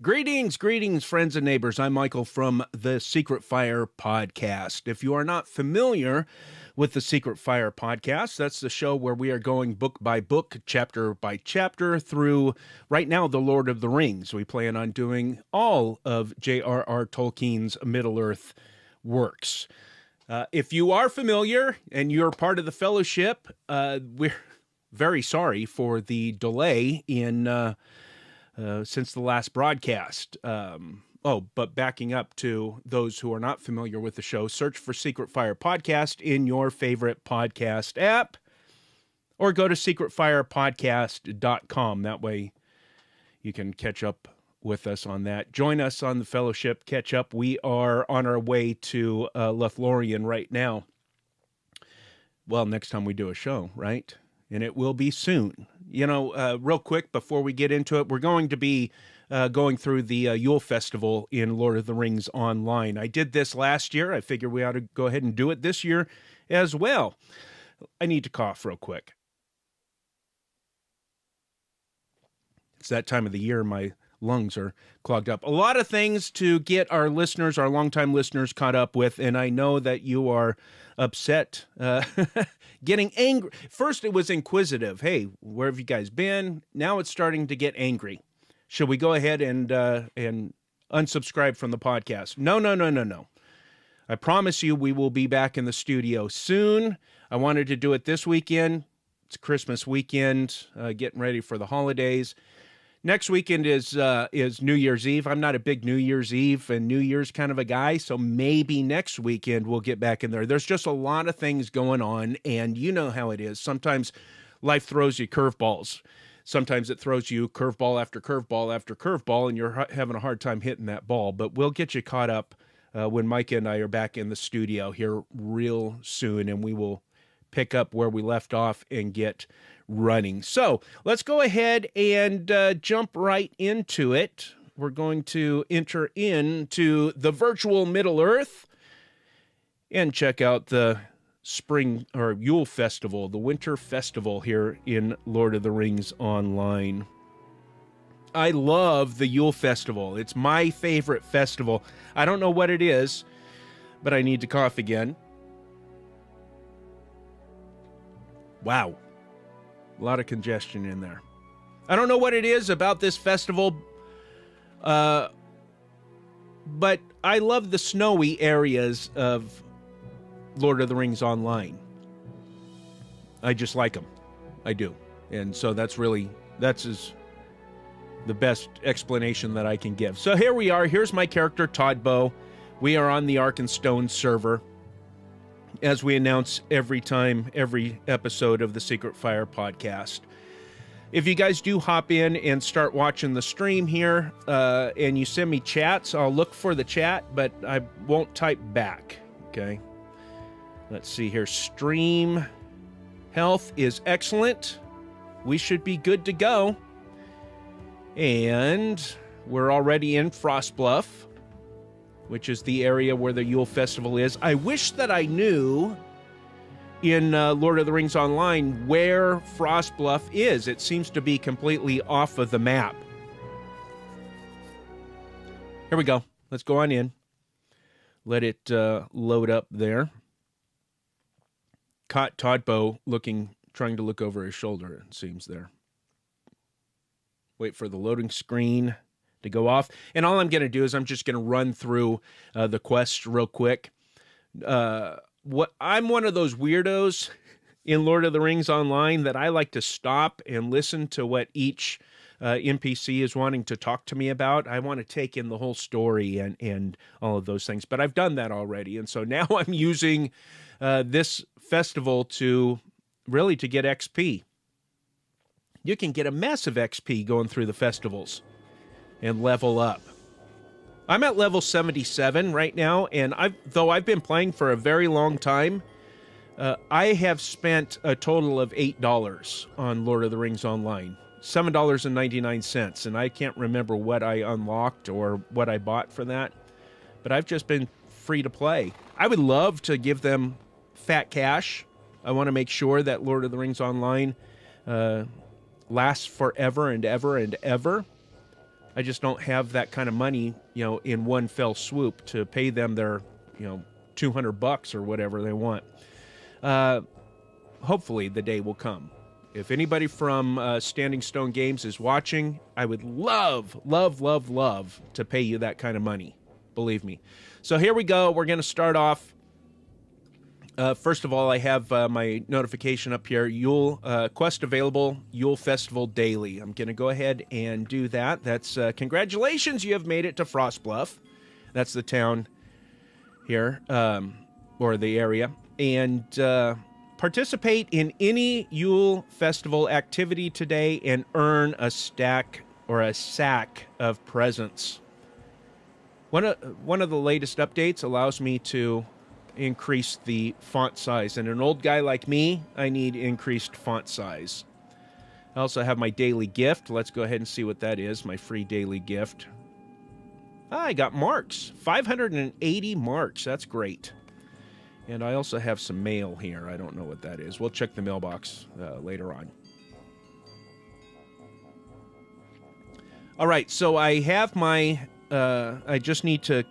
Greetings, friends and neighbors. I'm Michael from the Secret Fire Podcast. If you are not familiar with the Secret Fire Podcast, that's the show where we are going book by book, chapter by chapter through, right now, The Lord of the Rings. We plan on doing all of J.R.R. Tolkien's Middle-earth works. If you are familiar and you're part of the fellowship, we're very sorry for the delay in since the last broadcast. But backing up to those who are not familiar with the show, search for Secret Fire Podcast in your favorite podcast app, or go to secretfirepodcast.com. That way you can catch up with us on that. Join us on the fellowship, catch up. We are on our way to Lothlorien right now. Well, next time we do a show, right? And it will be soon. You know, real quick before we get into it, we're going to be going through the Yule Festival in Lord of the Rings Online. I did this last year. I figure we ought to go ahead and do it this year as well. I need to cough real quick. It's that time of the year. My lungs are clogged up. A lot of things to get our listeners, our longtime listeners, caught up with, and I know that you are upset, getting angry. First, it was inquisitive. Hey, where have you guys been? Now it's starting to get angry. Should we go ahead and unsubscribe from the podcast? No. I promise you we will be back in the studio soon. I wanted to do it this weekend. It's Christmas weekend, getting ready for the holidays. Next weekend is New Year's Eve. I'm not a big New Year's Eve and New Year's kind of a guy, so maybe next weekend we'll get back in there. There's just a lot of things going on, and you know how it is. Sometimes life throws you curveballs. Sometimes it throws you curveball after curveball after curveball, and you're having a hard time hitting that ball. But we'll get you caught up when Mike and I are back in the studio here real soon, and we will pick up where we left off and get running. So let's go ahead and jump right into it. We're going to enter into the virtual Middle-earth and check out the spring or Yule Festival, the winter festival here in Lord of the Rings Online. I love the Yule Festival. It's my favorite festival. I don't know what it is, but I need to cough again. Wow. A lot of congestion in there. I don't know what it is about this festival, but I love the snowy areas of Lord of the Rings Online. I just like them. I do. And so that's the best explanation that I can give. So here we are. Here's my character, Todbo. We are on the Arkenstone server, as we announce every episode of the Secret Fire Podcast. If you guys do hop in and start watching the stream here, and you send me chats, I'll look for the chat, but I won't type back, okay? Let's see here. Stream health is excellent. We should be good to go. And we're already in Frostbluff, which is the area where the Yule Festival is. I wish that I knew in Lord of the Rings Online where Frostbluff is. It seems to be completely off of the map. Here we go. Let's go on in. Let it load up there. Caught Todbo trying to look over his shoulder, it seems there. Wait for the loading screen to go off. And all I'm going to do is I'm just going to run through the quest real quick. I'm one of those weirdos in Lord of the Rings Online that I like to stop and listen to what each NPC is wanting to talk to me about. I want to take in the whole story and all of those things. But I've done that already. And so now I'm using this festival to get XP. You can get a massive XP going through the festivals and level up. I'm at level 77 right now, and though I've been playing for a very long time, I have spent a total of $8 on Lord of the Rings Online. $7.99, and I can't remember what I unlocked or what I bought for that, but I've just been free to play. I would love to give them fat cash. I want to make sure that Lord of the Rings Online lasts forever and ever and ever. I just don't have that kind of money, in one fell swoop to pay them their, $200 or whatever they want. Hopefully the day will come. If anybody from Standing Stone Games is watching, I would love, love, love, love to pay you that kind of money. Believe me. So here we go. We're going to start off. First of all, I have my notification up here. Yule quest available, Yule Festival daily. I'm going to go ahead and do that. That's congratulations, you have made it to Frostbluff. That's the town here, or the area. And participate in any Yule Festival activity today and earn a stack or a sack of presents. One of the latest updates allows me to increase the font size. And an old guy like me, I need increased font size. I also have my daily gift. Let's go ahead and see what that is, my free daily gift. I got marks. 580 marks. That's great. And I also have some mail here. I don't know what that is. We'll check the mailbox later on. All right, so I have my... I just need to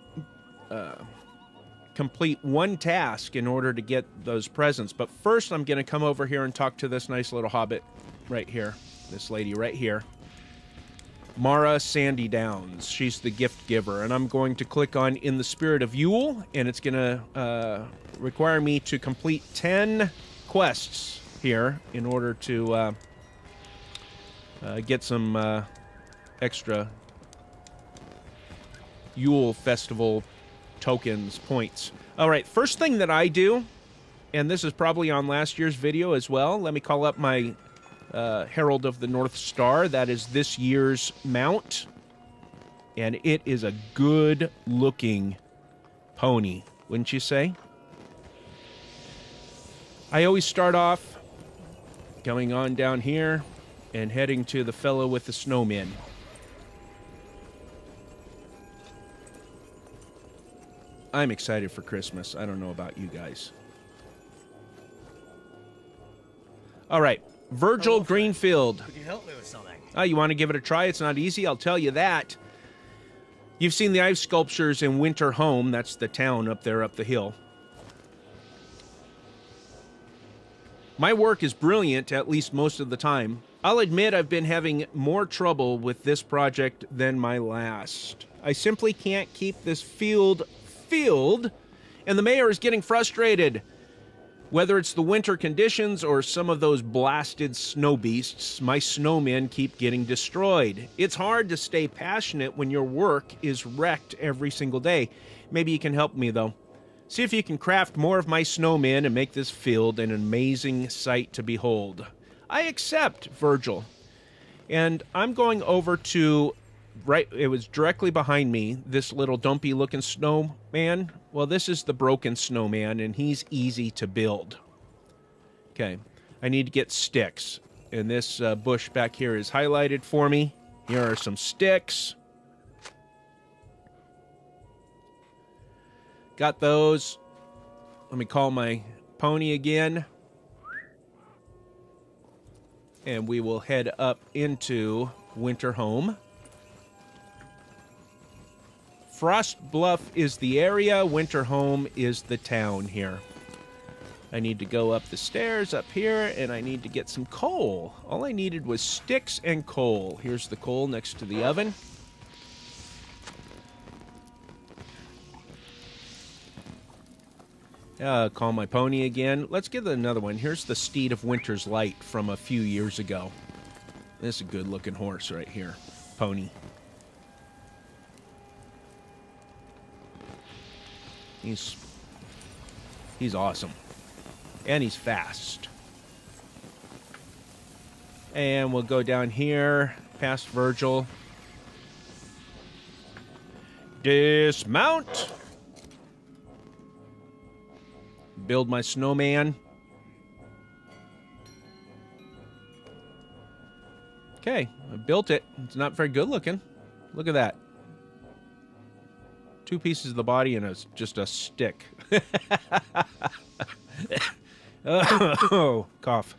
complete one task in order to get those presents. But first, I'm going to come over here and talk to this nice little hobbit right here. This lady right here. Mara Sandy Downs. She's the gift giver. And I'm going to click on In the Spirit of Yule, and it's going to require me to complete 10 quests here in order to get some extra Yule Festival tokens, points. All right, first thing that I do, and this is probably on last year's video as well, let me call up my Herald of the North Star. That is this year's mount, and it is a good-looking pony, wouldn't you say? I always start off going on down here and heading to the fellow with the snowmen. I'm excited for Christmas. I don't know about you guys. All right. Virgil Greenfield. Could you help me with something? Oh, you want to give it a try? It's not easy, I'll tell you that. You've seen the ice sculptures in Winter Home. That's the town up there up the hill. My work is brilliant, at least most of the time. I'll admit I've been having more trouble with this project than my last. I simply can't keep this field filled, and the mayor is getting frustrated. Whether it's the winter conditions or some of those blasted snow beasts, my snowmen keep getting destroyed. It's hard to stay passionate when your work is wrecked every single day. Maybe you can help me, though. See if you can craft more of my snowmen and make this field an amazing sight to behold. I accept, Virgil. And I'm going over to, right, it was directly behind me, this little dumpy-looking snowman. Well, this is the broken snowman, and he's easy to build. Okay, I need to get sticks. And this bush back here is highlighted for me. Here are some sticks. Got those. Let me call my pony again. And we will head up into Winter Home. Frostbluff is the area. Winter Home is the town here. I need to go up the stairs up here, and I need to get some coal. All I needed was sticks and coal. Here's the coal next to the oven. Call my pony again. Let's give it another one. Here's the Steed of Winter's Light from a few years ago. This is a good-looking horse right here. Pony. He's awesome. And he's fast. And we'll go down here, past Virgil. Dismount! Build my snowman. Okay, I built it. It's not very good looking. Look at that. 2 pieces of the body and just a stick. Oh, cough.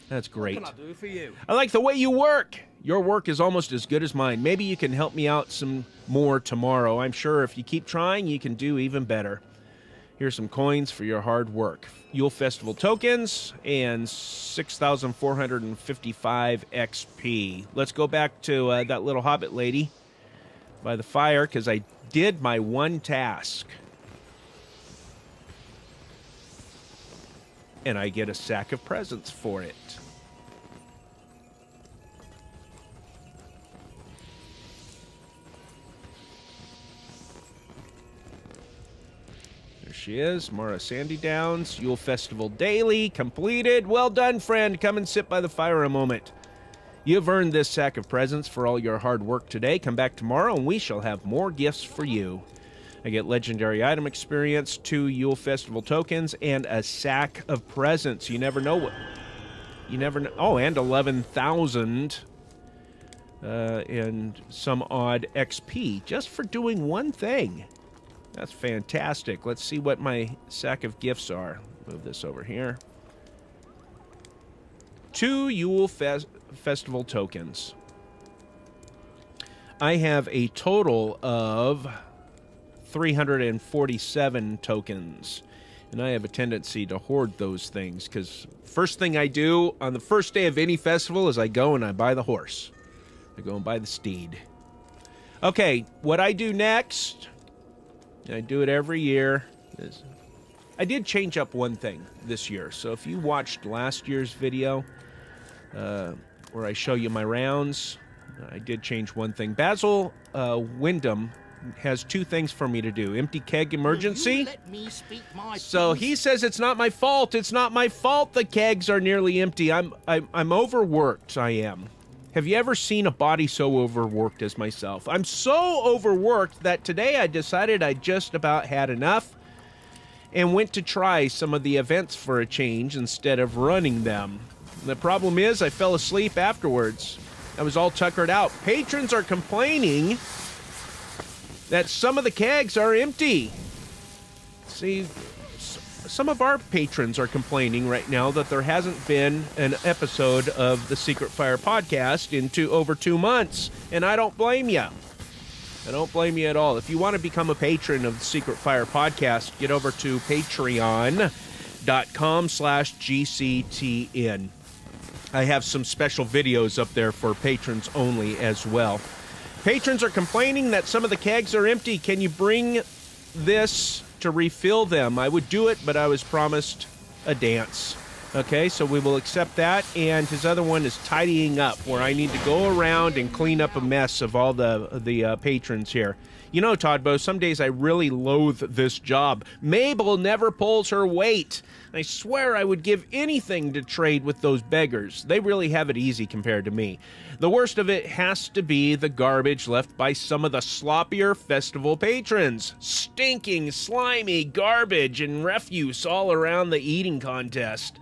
That's great. What can I do for you? I like the way you work. Your work is almost as good as mine. Maybe you can help me out some more tomorrow. I'm sure if you keep trying, you can do even better. Here's some coins for your hard work. Yule Festival tokens and 6,455 XP. Let's go back to that little hobbit lady by the fire because I did my one task. And I get a sack of presents for it. There she is, Mara Sandy Downs, Yule Festival Daily, completed. Well done, friend. Come and sit by the fire a moment. You've earned this sack of presents for all your hard work today. Come back tomorrow and we shall have more gifts for you. I get legendary item experience, 2 Yule Festival tokens, and a sack of presents. You never know what... You never know... Oh, and 11,000 and some odd XP just for doing one thing. That's fantastic. Let's see what my sack of gifts are. Move this over here. 2 Yule Festival tokens. I have a total of 347 tokens. And I have a tendency to hoard those things because first thing I do on the first day of any festival is I go and I buy the horse. I go and buy the steed. Okay, what I do next, I do it every year, is I did change up one thing this year. So if you watched last year's video where I show you my rounds, I did change one thing. Basil Wyndham has 2 things for me to do. Empty keg emergency. Let me speak my So piece. he says it's not my fault. It's not my fault the kegs are nearly empty. I'm overworked, I am. Have you ever seen a body so overworked as myself? I'm so overworked that today I decided I just about had enough and went to try some of the events for a change instead of running them. The problem is I fell asleep afterwards. I was all tuckered out. Patrons are complaining that some of the kegs are empty. See, some of our patrons are complaining right now that there hasn't been an episode of the Secret Fire podcast in over 2 months, and I don't blame you. I don't blame you at all. If you want to become a patron of the Secret Fire podcast, get over to patreon.com/GCTN. I have some special videos up there for patrons only as well. Patrons are complaining that some of the kegs are empty. Can you bring this to refill them? I would do it, but I was promised a dance. Okay, so we will accept that. And his other one is tidying up, where I need to go around and clean up a mess of all the patrons here. You know, Toddbo, some days I really loathe this job. Mabel never pulls her weight. I swear I would give anything to trade with those beggars. They really have it easy compared to me. The worst of it has to be the garbage left by some of the sloppier festival patrons. Stinking, slimy garbage and refuse all around the eating contest.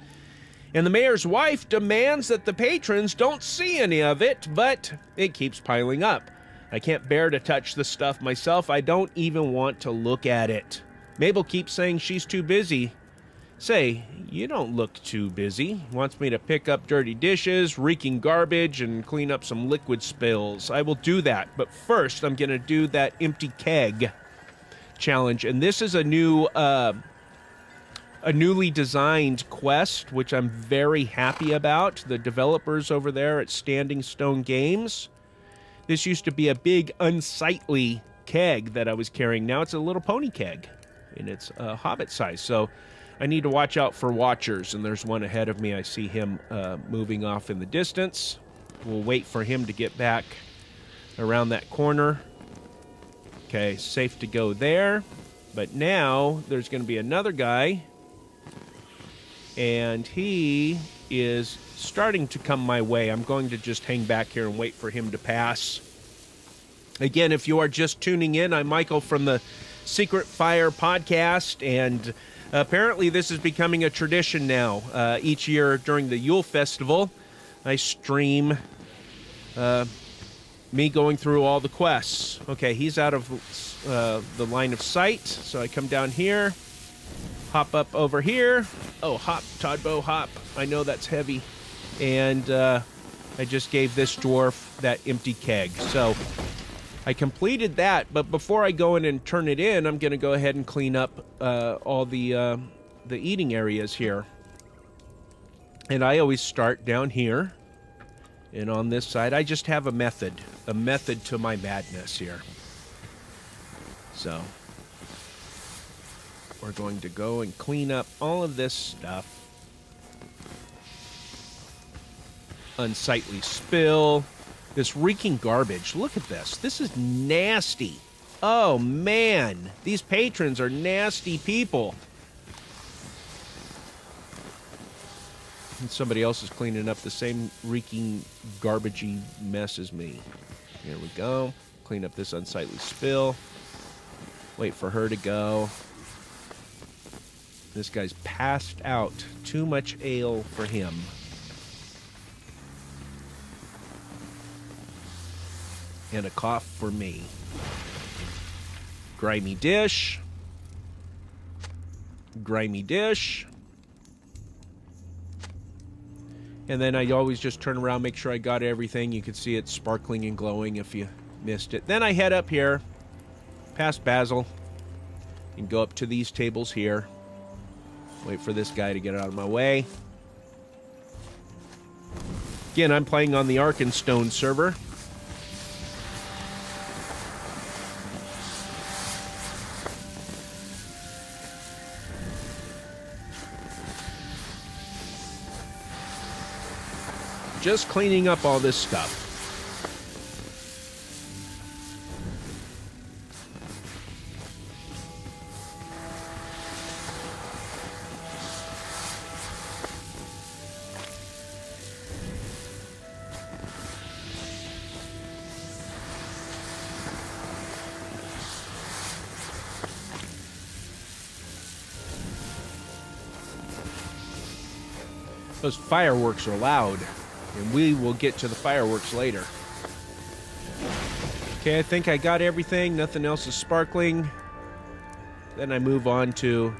And the mayor's wife demands that the patrons don't see any of it, but it keeps piling up. I can't bear to touch the stuff myself. I don't even want to look at it. Mabel keeps saying she's too busy. Say, you don't look too busy. Wants me to pick up dirty dishes, reeking garbage, and clean up some liquid spills. I will do that, but first I'm going to do that empty keg challenge. And this is a newly designed quest, which I'm very happy about. The developers over there at Standing Stone Games. This used to be a big, unsightly keg that I was carrying. Now it's a little pony keg, and it's hobbit size. So I need to watch out for watchers, and there's one ahead of me. I see him moving off in the distance. We'll wait for him to get back around that corner. Okay, safe to go there. But now there's going to be another guy, and he is starting to come my way. I'm going to just hang back here and wait for him to pass. Again, if you are just tuning in, I'm Michael from the Secret Fire podcast, and apparently this is becoming a tradition now. Each year during the Yule Festival, I stream me going through all the quests. Okay, he's out of the line of sight, so I come down here, hop up over here. Oh, hop, Toddbo, hop. I know that's heavy. And I just gave this dwarf that empty keg. So I completed that, but before I go in and turn it in, I'm going to go ahead and clean up all the eating areas here. And I always start down here. And on this side, I just have a method to my madness here. So we're going to go and clean up all of this stuff. Unsightly spill. This reeking garbage. Look at this. This is nasty. Oh, man. These patrons are nasty people. And somebody else is cleaning up the same reeking, garbagey mess as me. Here we go. Clean up this unsightly spill. Wait for her to go. This guy's passed out. Too much ale for him. And a cough for me. Grimy dish. Grimy dish. And then I always just turn around, make sure I got everything. You can see it sparkling and glowing if you missed it. Then I head up here, past Basil, and go up to these tables here. Wait for this guy to get out of my way. Again, I'm playing on the Arkenstone server. Just cleaning up all this stuff. Those fireworks are loud. And we will get to the fireworks later. Okay, I think I got everything. Nothing else is sparkling. Then I move on to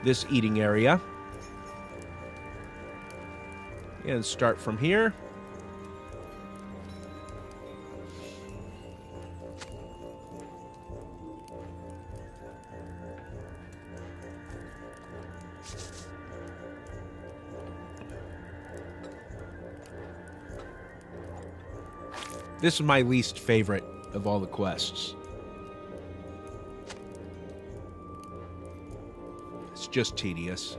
this eating area. And start from here. This is my least favorite of all the quests. It's just tedious.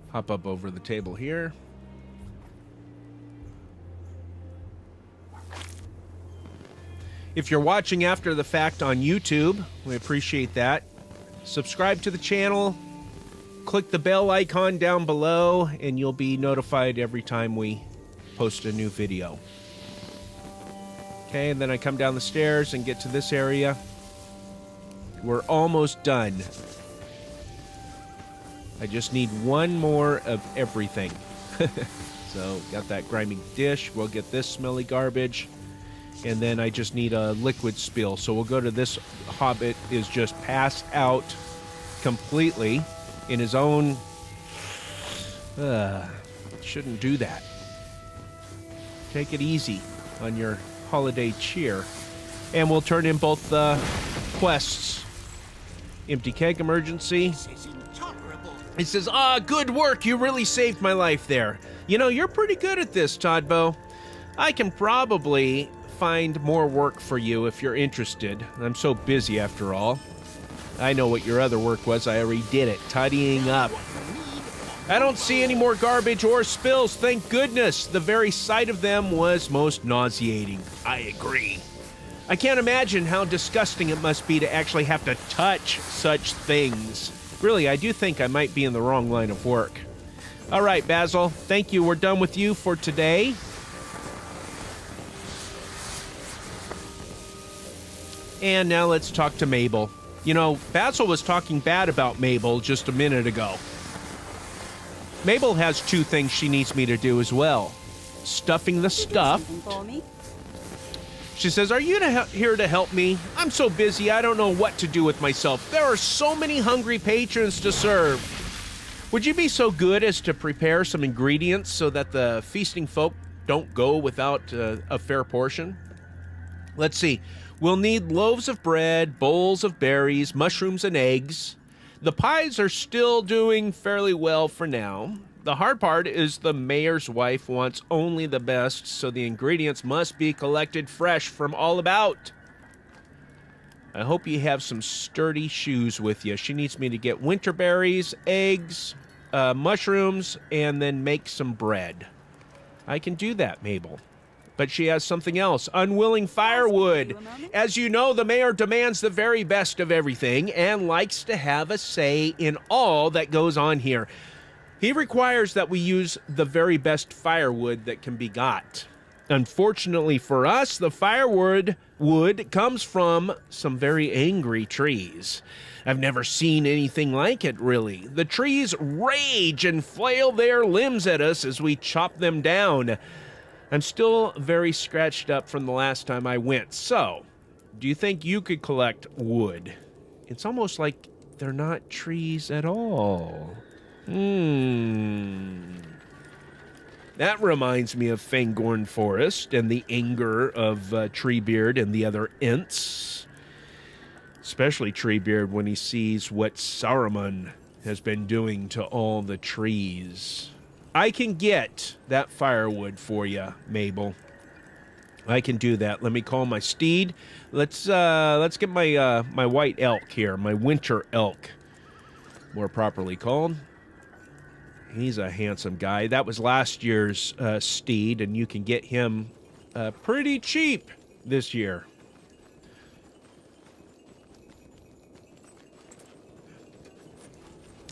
Hop up over the table here. If you're watching after the fact on YouTube, we appreciate that. Subscribe to the channel, click the bell icon down below, and you'll be notified every time we post a new video. Okay, and then I come down the stairs and get to this area. We're almost done. I just need one more of everything. So, got that grimy dish. We'll get this smelly garbage. And then I just need a liquid spill. So we'll go to this hobbit is just passed out completely in his own... shouldn't do that. Take it easy on your holiday cheer. And we'll turn in both quests. Empty keg emergency. This is intolerable. He says, good work. You really saved my life there. You know, you're pretty good at this, Toddbo. I can probably find more work for you if you're interested. I'm so busy after all. I know what your other work was. I already did it. Tidying up. I don't see any more garbage or spills, thank goodness. The very sight of them was most nauseating. I agree. I can't imagine how disgusting it must be to actually have to touch such things. Really, I do think I might be in the wrong line of work. All right, Basil, thank you. We're done with you for today. And now let's talk to Mabel. You know, Basil was talking bad about Mabel just a minute ago. Mabel has two things she needs me to do as well. stuffing the stuff. Something for me? She says, are you here to help me? I'm so busy, I don't know what to do with myself. There are so many hungry patrons to serve. Would you be so good as to prepare some ingredients so that the feasting folk don't go without a fair portion? Let's see. We'll need loaves of bread, bowls of berries, mushrooms, and eggs. The pies are still doing fairly well for now. The hard part is the mayor's wife wants only the best, so the ingredients must be collected fresh from all about. I hope you have some sturdy shoes with you. She needs me to get winter berries, eggs, mushrooms, and then make some bread. I can do that, Mabel. But she has something else. Unwilling firewood. As you know, the mayor demands the very best of everything and likes to have a say in all that goes on here. He requires that we use the very best firewood that can be got. Unfortunately for us, the firewood comes from some very angry trees. I've never seen anything like it, really. The trees rage and flail their limbs at us as we chop them down. I'm still very scratched up from the last time I went. So, do you think you could collect wood? It's almost like they're not trees at all. That reminds me of Fangorn Forest and the anger of Treebeard and the other Ents. Especially Treebeard when he sees what Saruman has been doing to all the trees. I can get that firewood for you, Mabel. I can do that. Let me call my steed. Let's get my my white elk here, my winter elk, more properly called. He's a handsome guy. That was last year's steed, and you can get him pretty cheap this year.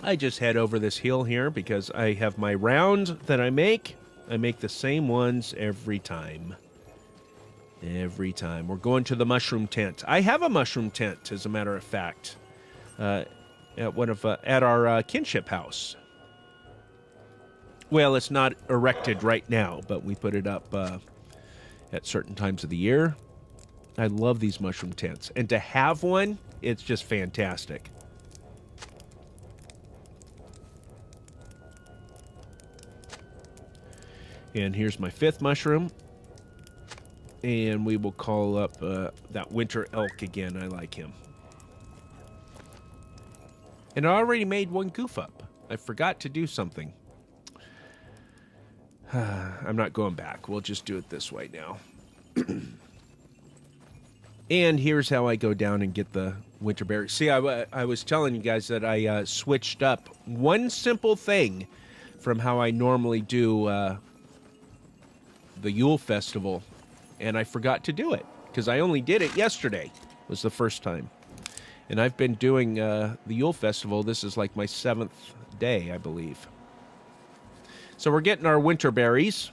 I just head over this hill here because I have my round that I make. I make the same ones every time. Every time. We're going to the mushroom tent. I have a mushroom tent, as a matter of fact, at our kinship house. Well, it's not erected right now, but we put it up at certain times of the year. I love these mushroom tents. And to have one, it's just fantastic. And here's my fifth mushroom. And we will call up that winter elk again. I like him. And I already made one goof up. I forgot to do something. I'm not going back. We'll just do it this way now. And here's how I go down and get the winter berries. See, I was telling you guys that I switched up one simple thing from how I normally do the Yule Festival, and I forgot to do it because I only did it yesterday. Was the first time. And I've been doing the Yule Festival. This is like my 7th day, I believe. So we're getting our winter berries.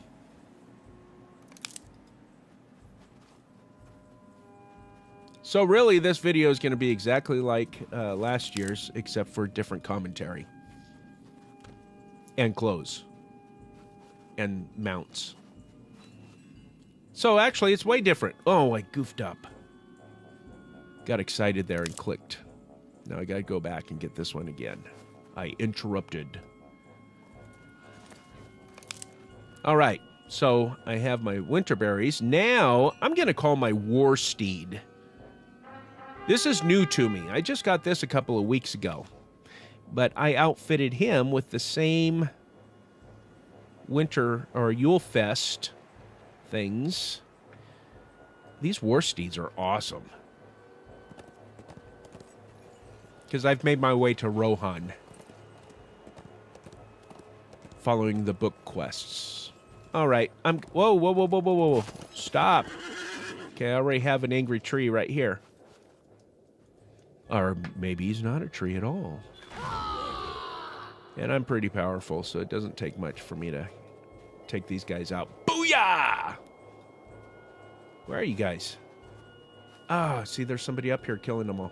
So really, this video is going to be exactly like last year's, except for different commentary. And clothes. And mounts. So actually, it's way different. Oh, I goofed up. Got excited there and clicked. Now I got to go back and get this one again. I interrupted. All right, so I have my winter berries. Now I'm going to call my war steed. This is new to me. I just got this a couple of weeks ago. But I outfitted him with the same winter or Yule Fest things. These war steeds are awesome. Because I've made my way to Rohan. Following the book quests. All right. Whoa. Stop. Okay, I already have an angry tree right here. Or maybe he's not a tree at all. And I'm pretty powerful, so it doesn't take much for me to take these guys out. Booyah! Where are you guys? Ah, see, there's somebody up here killing them all.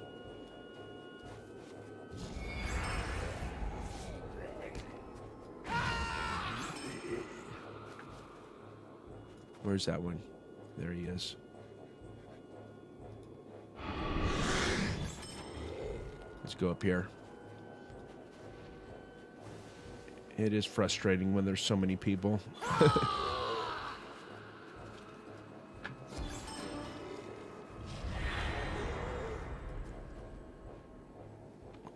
Where's that one? There he is. Let's go up here. It is frustrating when there's so many people.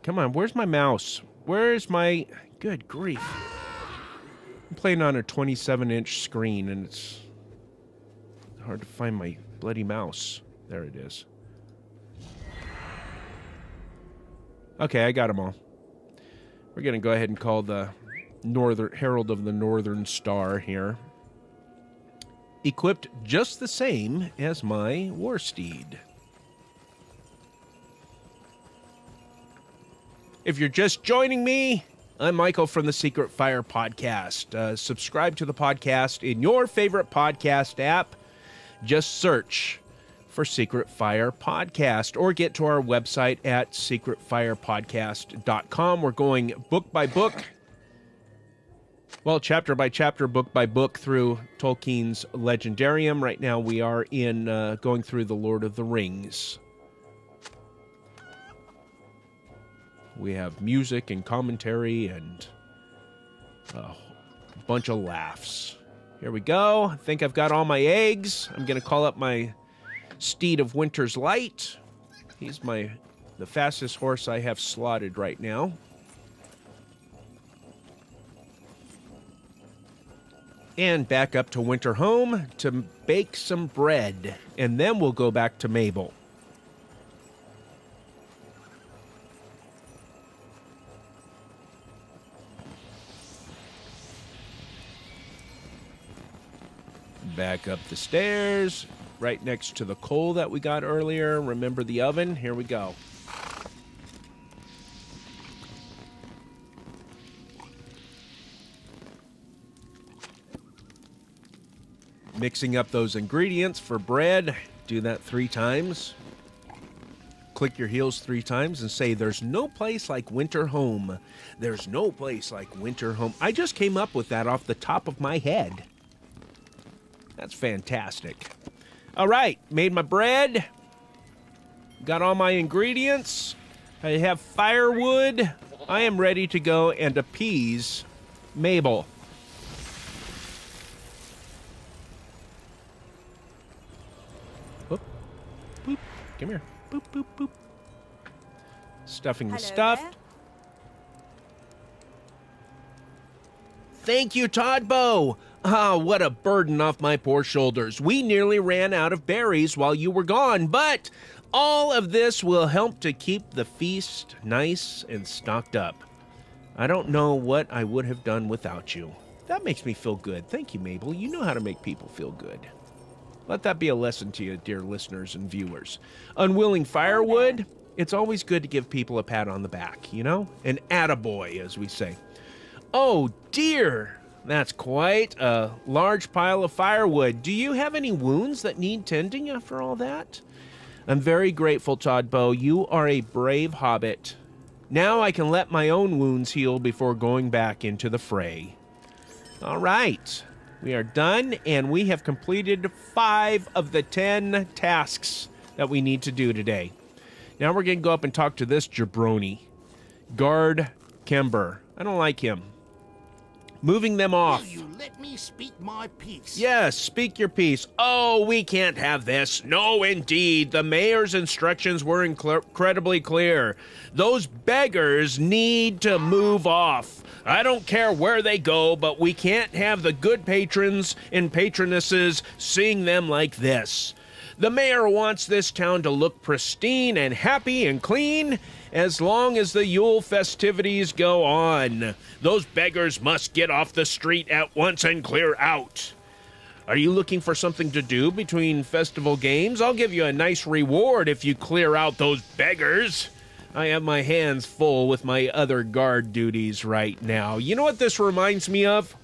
Come on, where's my mouse? Where's my... Good grief. I'm playing on a 27-inch screen, and it's hard to find my bloody mouse. There it is. Okay, I got them all. We're going to go ahead and call the Herald of the Northern Star here. Equipped just the same as my war steed. If you're just joining me, I'm Michael from the Secret Fire Podcast. Subscribe to the podcast in your favorite podcast app. Just search for Secret Fire Podcast or get to our website at secretfirepodcast.com. We're going book by book, well, chapter by chapter, book by book through Tolkien's Legendarium. Right now we are in going through The Lord of the Rings. We have music and commentary and a bunch of laughs. Here we go. I think I've got all my eggs. I'm going to call up my steed of Winter's Light. He's the fastest horse I have slotted right now. And back up to Winterhome to bake some bread. And then we'll go back to Mabel. Back up the stairs, right next to the coal that we got earlier. Remember the oven? Here we go. Mixing up those ingredients for bread. Do that 3 times. Click your heels 3 times and say, there's no place like Winterhome. There's no place like Winterhome. I just came up with that off the top of my head. That's fantastic. All right, made my bread. Got all my ingredients. I have firewood. I am ready to go and appease Mabel. Boop, boop. Come here. Boop, boop, boop. Stuffing the stuffed. There. Thank you, Todbo. Ah, what a burden off my poor shoulders. We nearly ran out of berries while you were gone, but all of this will help to keep the feast nice and stocked up. I don't know what I would have done without you. That makes me feel good. Thank you, Mabel. You know how to make people feel good. Let that be a lesson to you, dear listeners and viewers. Unwilling firewood, it's always good to give people a pat on the back, you know? An attaboy, as we say. Oh, dear. That's quite a large pile of firewood. Do you have any wounds that need tending after all that? I'm very grateful, Todbo. You are a brave hobbit. Now I can let my own wounds heal before going back into the fray. All right. We are done, and we have completed 5 of the 10 tasks that we need to do today. Now we're going to go up and talk to this jabroni. Guard Kember. I don't like him. Moving them off. Will you let me speak my piece? Yes, speak your piece. Oh, we can't have this. No, indeed. The mayor's instructions were incredibly clear. Those beggars need to move off. I don't care where they go, but we can't have the good patrons and patronesses seeing them like this. The mayor wants this town to look pristine and happy and clean as long as the Yule festivities go on. Those beggars must get off the street at once and clear out. Are you looking for something to do between festival games? I'll give you a nice reward if you clear out those beggars. I have my hands full with my other guard duties right now. You know what this reminds me of?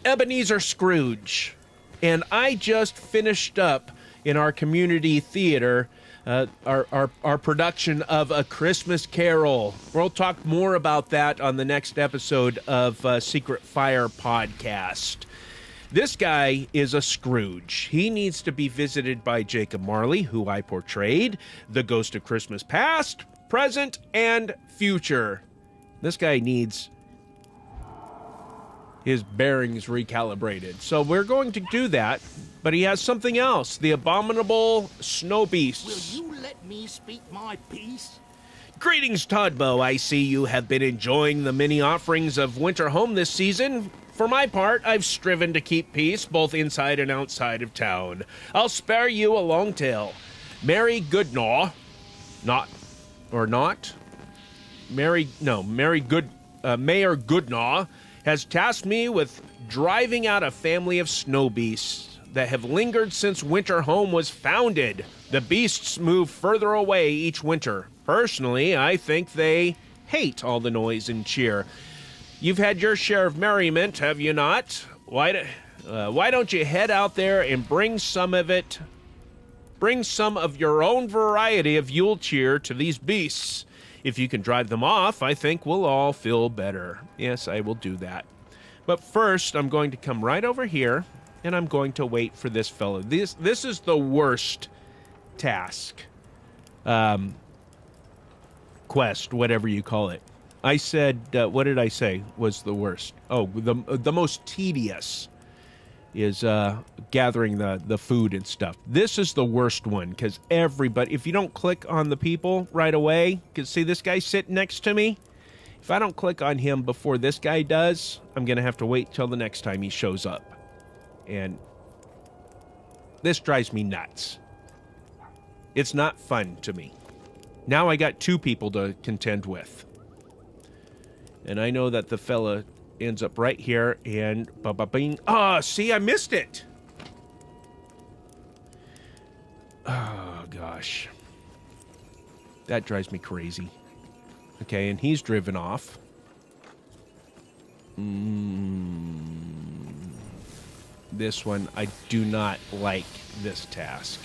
Ebenezer Scrooge. And I just finished up in our community theater our production of A Christmas Carol. We'll talk more about that on the next episode of Secret Fire Podcast. This guy is a Scrooge. He needs to be visited by Jacob Marley, who I portrayed, the ghost of Christmas past, present, and future. This guy needs his bearings recalibrated. So we're going to do that, but he has something else. The abominable snow beasts. Will you let me speak my piece? Greetings, Todbo. I see you have been enjoying the many offerings of Winter Home this season. For my part, I've striven to keep peace both inside and outside of town. I'll spare you a long tale. Mary Goodnaw, Mayor Goodnaw has tasked me with driving out a family of snow beasts that have lingered since Winter Home was founded. The beasts move further away each winter. Personally, I think they hate all the noise and cheer. You've had your share of merriment, have you not? Why don't you head out there and bring some of your own variety of Yule cheer to these beasts? If you can drive them off, I think we'll all feel better. Yes, I will do that. But first, I'm going to come right over here, and I'm going to wait for this fellow. This is the worst task. Quest, whatever you call it. I said, what did I say was the worst? Oh, the most tedious is gathering the food and stuff. This is the worst one, because everybody, if you don't click on the people right away, because see this guy sitting next to me? If I don't click on him before this guy does, I'm going to have to wait till the next time he shows up. And this drives me nuts. It's not fun to me. Now I got two people to contend with. And I know that the fella ends up right here and ba-ba-bing. Oh, see, I missed it. Oh, gosh. That drives me crazy. Okay, and he's driven off. This one, I do not like this task.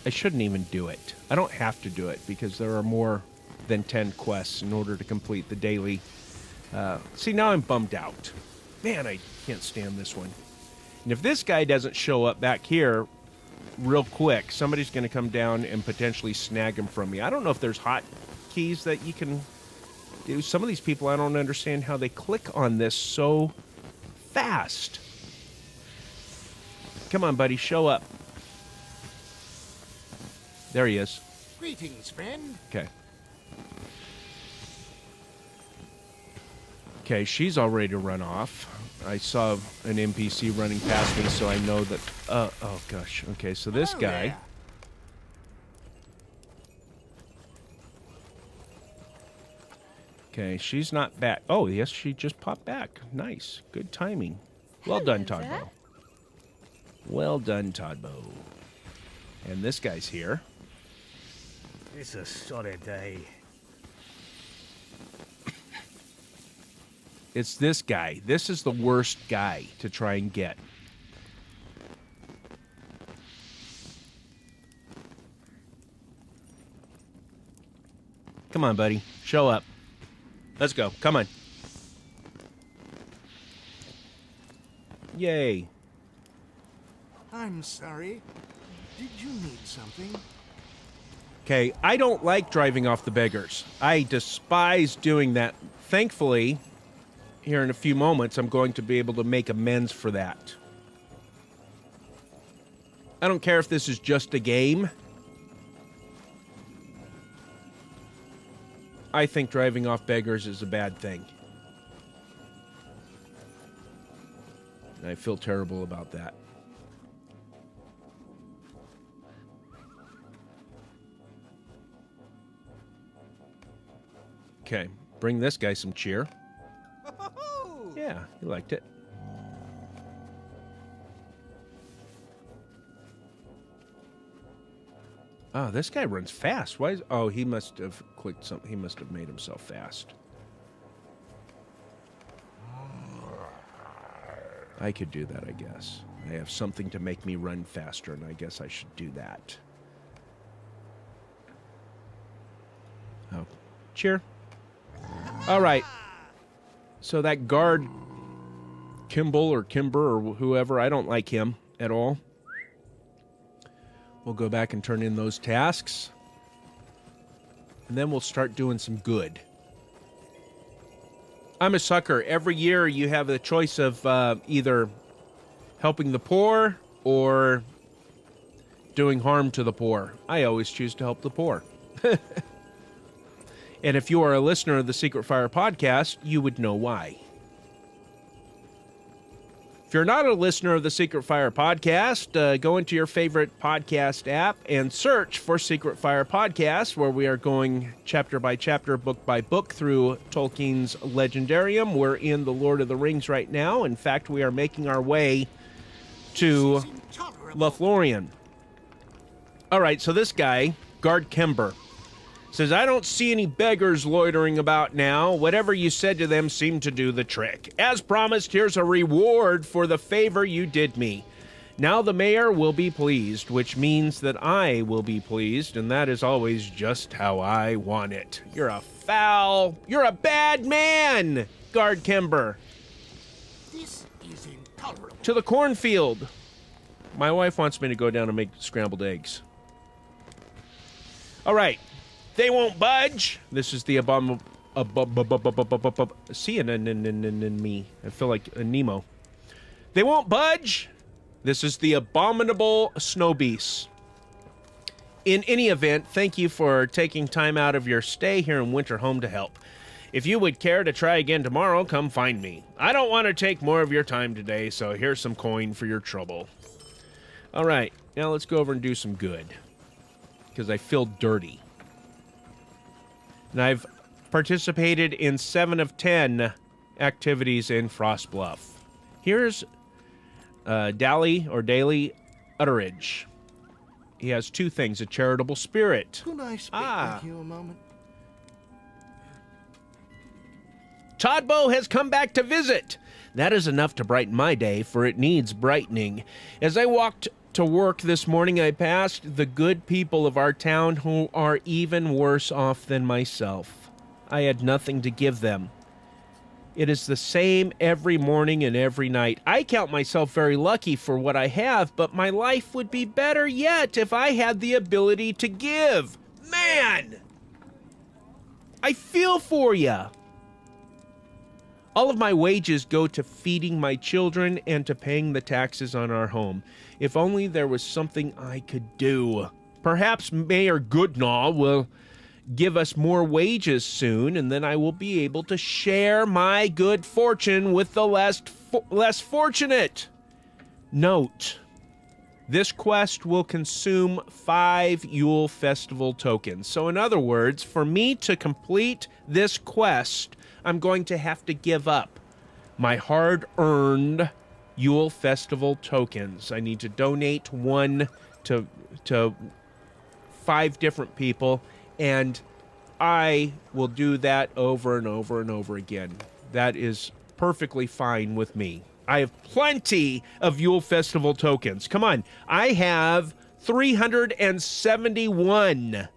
I shouldn't even do it. I don't have to do it because there are more than 10 quests in order to complete the daily. See, now I'm bummed out. Man, I can't stand this one. And if this guy doesn't show up back here real quick, somebody's going to come down and potentially snag him from me. I don't know if there's hot keys that you can do. Some of these people, I don't understand how they click on this so fast. Come on, buddy, show up. There he is. Greetings, friend. Okay. Okay, she's all ready to run off. I saw an NPC running past me, so I know that... oh, gosh. Okay, so this guy... There. Okay, she's not back. Oh, yes, she just popped back. Nice. Good timing. Well done, Hello there. Todbo. Well done, Todbo. And this guy's here. It's a solid day. It's this guy. This is the worst guy to try and get. Come on, buddy. Show up. Let's go. Come on. Yay. I'm sorry. Did you need something? Okay, I don't like driving off the beggars. I despise doing that. Thankfully, here in a few moments, I'm going to be able to make amends for that. I don't care if this is just a game. I think driving off beggars is a bad thing. And I feel terrible about that. Okay, bring this guy some cheer. Yeah, he liked it. Oh, this guy runs fast. Why is... Oh, he must have clicked something. He must have made himself fast. I could do that, I guess. I have something to make me run faster, and I guess I should do that. Oh, cheer. All right. So that guard, Kimball or Kimber or whoever, I don't like him at all. We'll go back and turn in those tasks. And then we'll start doing some good. I'm a sucker. Every year you have the choice of either helping the poor or doing harm to the poor. I always choose to help the poor. And if you are a listener of the Secret Fire podcast, you would know why. If you're not a listener of the Secret Fire podcast, go into your favorite podcast app and search for Secret Fire Podcast, where we are going chapter by chapter, book by book through Tolkien's Legendarium. We're in The Lord of the Rings right now. In fact, we are making our way to Lothlorien. All right, so this guy, Guard Kember, says, I don't see any beggars loitering about now. Whatever you said to them seemed to do the trick. As promised, here's a reward for the favor you did me. Now the mayor will be pleased, which means that I will be pleased, and that is always just how I want it. You're a bad man, Guard Kember. This is intolerable. To the cornfield. My wife wants me to go down and make scrambled eggs. All right. They won't budge. This is the abominable. See me. I feel like a Nemo. They won't budge. This is the abominable snow beasts. In any event, thank you for taking time out of your stay here in Winterhome to help. If you would care to try again tomorrow, come find me. I don't want to take more of your time today, so here's some coin for your trouble. All right, now let's go over and do some good, because I feel dirty. And I've participated in 7 of 10 activities in Frostbluff. Here's Daly Utteridge. He has 2 things: a charitable spirit. Could I speak with you a moment? Todbo has come back to visit. That is enough to brighten my day, for it needs brightening. As I walked to work this morning, I passed the good people of our town who are even worse off than myself. I had nothing to give them. It is the same every morning and every night. I count myself very lucky for what I have, but my life would be better yet if I had the ability to give. Man! I feel for ya. All of my wages go to feeding my children and to paying the taxes on our home. If only there was something I could do. Perhaps Mayor Goodnaw will give us more wages soon, and then I will be able to share my good fortune with the less fortunate. Note, this quest will consume 5 Yule Festival tokens. So in other words, for me to complete this quest, I'm going to have to give up my hard-earned Yule Festival tokens. I need to donate 1 to 5 different people, and I will do that over and over and over again. That is perfectly fine with me. I have plenty of Yule Festival tokens. Come on. I have 371.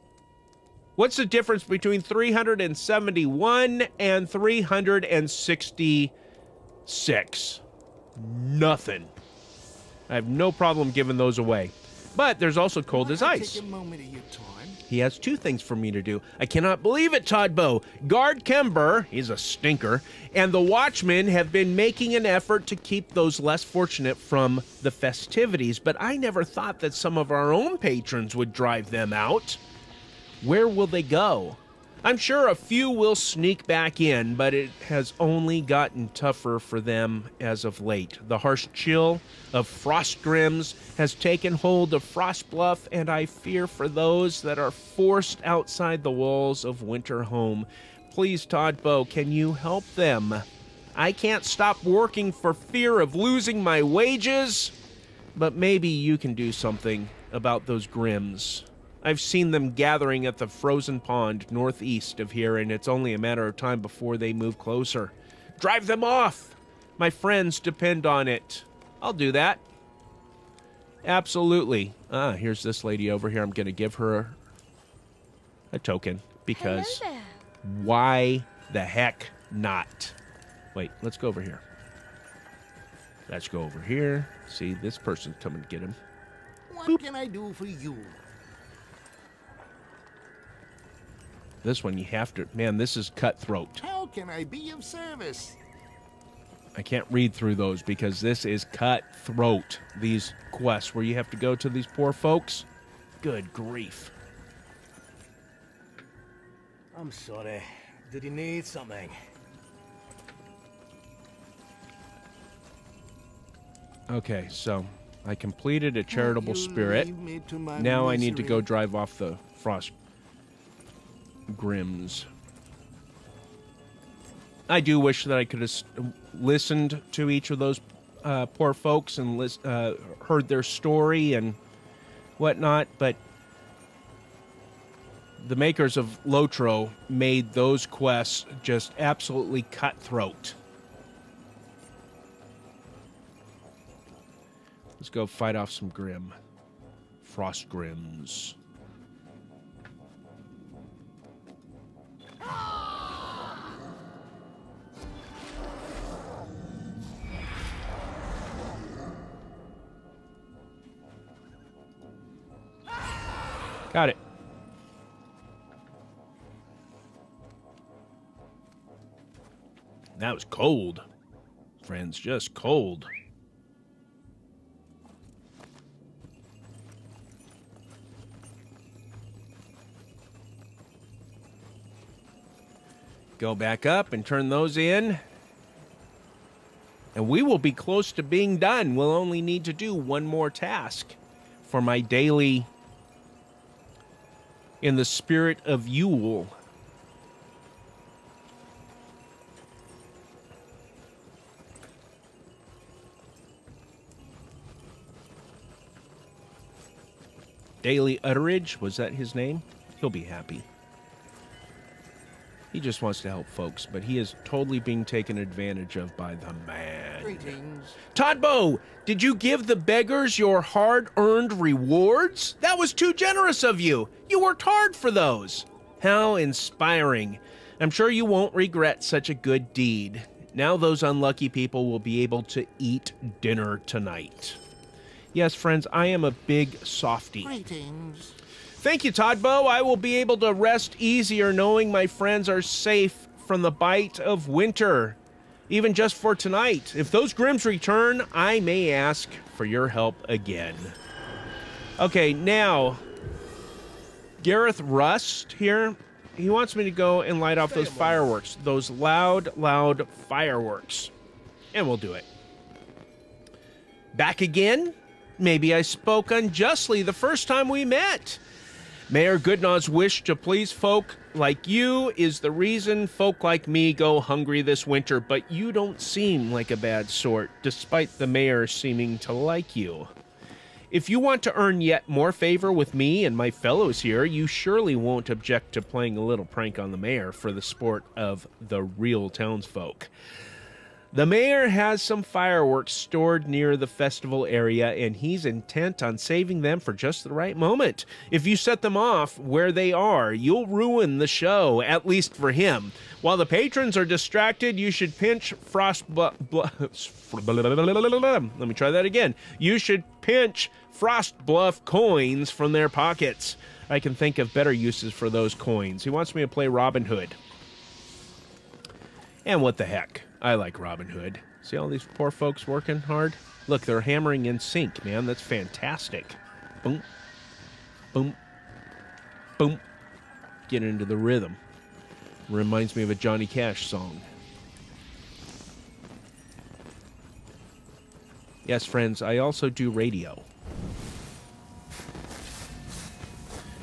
What's the difference between 371 and 366? Nothing. I have no problem giving those away. But there's also cold as ice. Take a moment of your time. He has 2 things for me to do. I cannot believe it, Todbo. Guard Kember, he's a stinker, and the Watchmen have been making an effort to keep those less fortunate from the festivities, but I never thought that some of our own patrons would drive them out. Where will they go? I'm sure a few will sneak back in, but it has only gotten tougher for them as of late. The harsh chill of Frostgrims has taken hold of Frostbluff, and I fear for those that are forced outside the walls of Winterhome. Please, Todbo, can you help them? I can't stop working for fear of losing my wages, but maybe you can do something about those Grims. I've seen them gathering at the frozen pond northeast of here, and it's only a matter of time before they move closer. Drive them off! My friends depend on it. I'll do that. Absolutely. Here's this lady over here. I'm going to give her a token, because why the heck not? Wait, let's go over here. Let's go over here. See, this person's coming to get him. What can I do for you? This one you have to... Man, this is cutthroat. How can I be of service? I can't read through those because this is cutthroat. These quests where you have to go to these poor folks. Good grief. I'm sorry. Did you need something? Okay, so I completed a charitable You spirit. leave me to my Now I need to go misery. drive off the frost grims. I do wish that I could have listened to each of those poor folks and heard their story and whatnot, but the makers of LOTRO made those quests just absolutely cutthroat. Let's go fight off some Grim. Frost Grims. Got it. That was cold. Friends, just cold. Go back up and turn those in. And we will be close to being done. We'll only need to do one more task for my daily In the Spirit of Yule. Daily Utterage, was that his name? He'll be happy. He just wants to help folks, but he is totally being taken advantage of by the man. Greetings. Todbo, did you give the beggars your hard-earned rewards? That was too generous of you. You worked hard for those. How inspiring. I'm sure you won't regret such a good deed. Now those unlucky people will be able to eat dinner tonight. Yes, friends, I am a big softie. Greetings. Thank you, Todbo. I will be able to rest easier knowing my friends are safe from the bite of winter, even just for tonight. If those Grims return, I may ask for your help again. Okay, now, Gareth Rust here, he wants me to go and light off those fireworks, those loud, loud fireworks. And we'll do it. Back again? Maybe I spoke unjustly the first time we met. Mayor Goodnaw's wish to please folk like you is the reason folk like me go hungry this winter, but you don't seem like a bad sort, despite the mayor seeming to like you. If you want to earn yet more favor with me and my fellows here, you surely won't object to playing a little prank on the mayor for the sport of the real townsfolk. The mayor has some fireworks stored near the festival area, and he's intent on saving them for just the right moment. If you set them off where they are, you'll ruin the show, at least for him. While the patrons are distracted, you should pinch Let me try that again. You should pinch Frost Bluff coins from their pockets. I can think of better uses for those coins. He wants me to play Robin Hood. And what the heck? I like Robin Hood. See all these poor folks working hard? Look, they're hammering in sync, man. That's fantastic. Boom. Boom. Boom. Get into the rhythm. Reminds me of a Johnny Cash song. Yes, friends, I also do radio.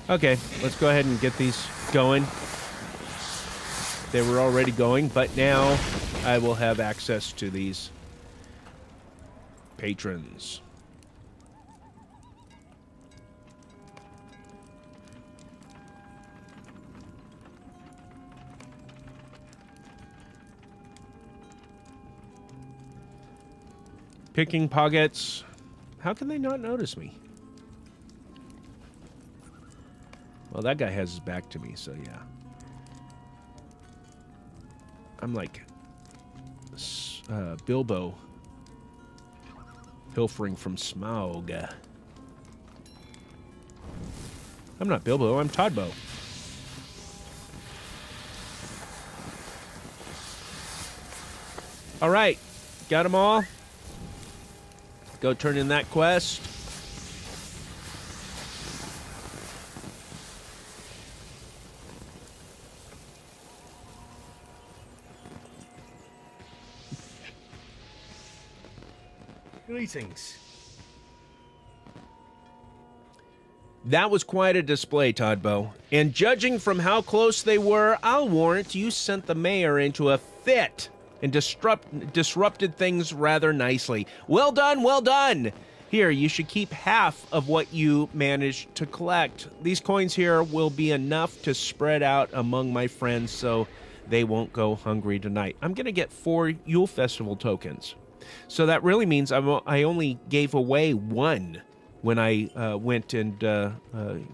Okay, let's go ahead and get these going. They were already going, but now I will have access to these patrons. Picking pockets. How can they not notice me? Well, that guy has his back to me, so yeah. I'm like Bilbo pilfering from Smaug. I'm not Bilbo, I'm Todbo. All right, got them all. Go turn in that quest. Greetings. That was quite a display, Todbo. And judging from how close they were, I'll warrant you sent the mayor into a fit and disrupted things rather nicely. Well done, well done! Here, you should keep half of what you managed to collect. These coins here will be enough to spread out among my friends so they won't go hungry tonight. I'm going to get 4 Yule Festival tokens. So that really means I only gave away 1 when I went and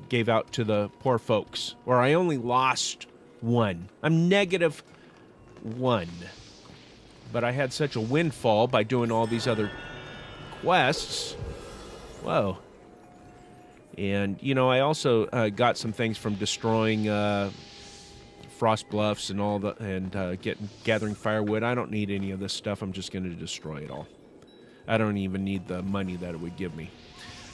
gave out to the poor folks. Or I only lost 1. I'm negative 1. But I had such a windfall by doing all these other quests. Whoa. And, you know, I also got some things from destroying frost bluffs and all gathering firewood. I don't need any of this stuff. I'm just going to destroy it all. I don't even need the money that it would give me.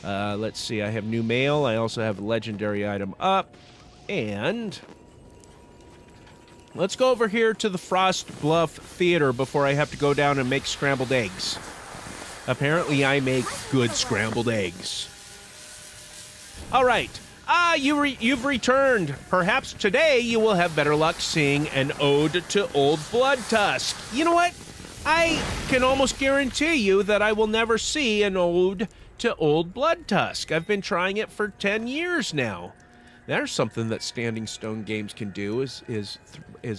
Let's see. I have new mail. I also have a legendary item up. And let's go over here to the Frost Bluff Theater before I have to go down and make scrambled eggs. Apparently, I make good scrambled eggs. All right. You've returned. Perhaps today you will have better luck seeing an ode to Old Blood Tusk. You know what? I can almost guarantee you that I will never see an ode to Old Blood Tusk. I've been trying it for 10 years now. There's something that Standing Stone Games can do is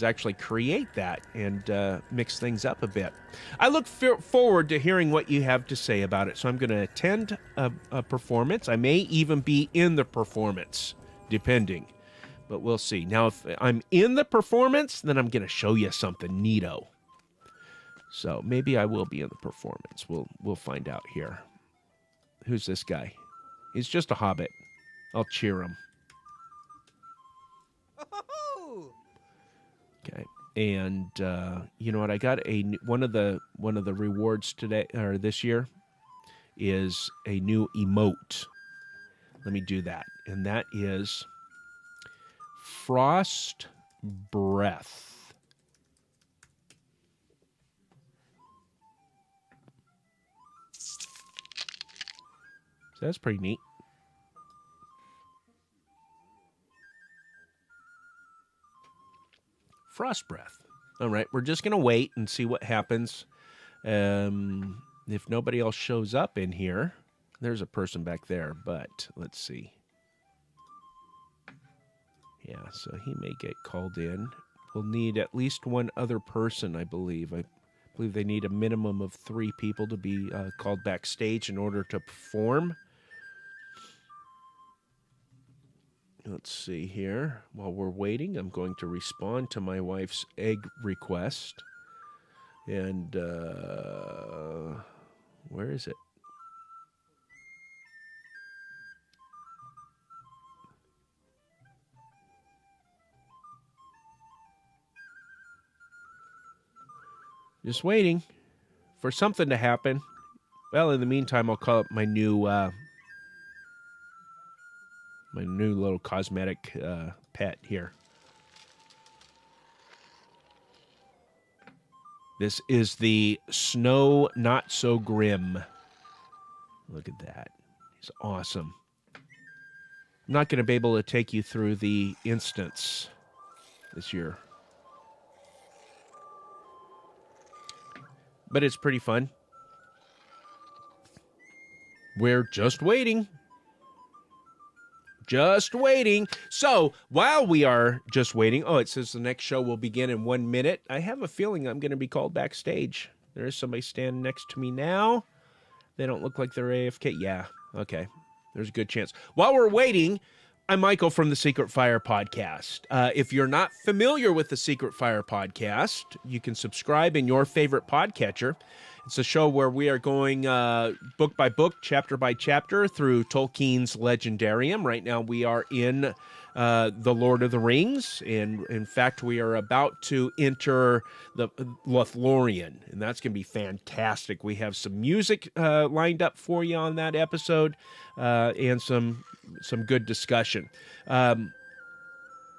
actually create that and mix things up a bit. I look forward to hearing what you have to say about it. So I'm going to attend a performance. I may even be in the performance, depending. But we'll see. Now, if I'm in the performance, then I'm going to show you something neato. So maybe I will be in the performance. We'll find out here. Who's this guy? He's just a hobbit. I'll cheer him. Okay, and you know what? I got one of the rewards today or this year is a new emote. Let me do that, and that is Frost Breath. So that's pretty neat. Frost Breath. All right, we're just going to wait and see what happens. If nobody else shows up in here, there's a person back there, but let's see. Yeah, so he may get called in. We'll need at least one other person, I believe. I believe they need a minimum of 3 people to be called backstage in order to perform. Let's see here. While we're waiting, I'm going to respond to my wife's egg request. And, where is it? Just waiting for something to happen. Well, in the meantime, I'll call up my new little cosmetic pet here. This is the Snow Not So Grim. Look at that. He's awesome. I'm not going to be able to take you through the instance this year. But it's pretty fun. We're just waiting. Just waiting. So, while we are just waiting, it says the next show will begin in 1 minute. I have a feeling I'm going to be called backstage. There is somebody standing next to me now. They don't look like they're AFK. Yeah, okay. There's a good chance. While we're waiting, I'm Michael from the Secret Fire Podcast. If you're not familiar with the Secret Fire Podcast, you can subscribe in your favorite podcatcher. It's a show where we are going book by book, chapter by chapter through Tolkien's Legendarium. Right now we are in The Lord of the Rings, and in fact we are about to enter the Lothlorien, and that's going to be fantastic. We have some music lined up for you on that episode, and some good discussion.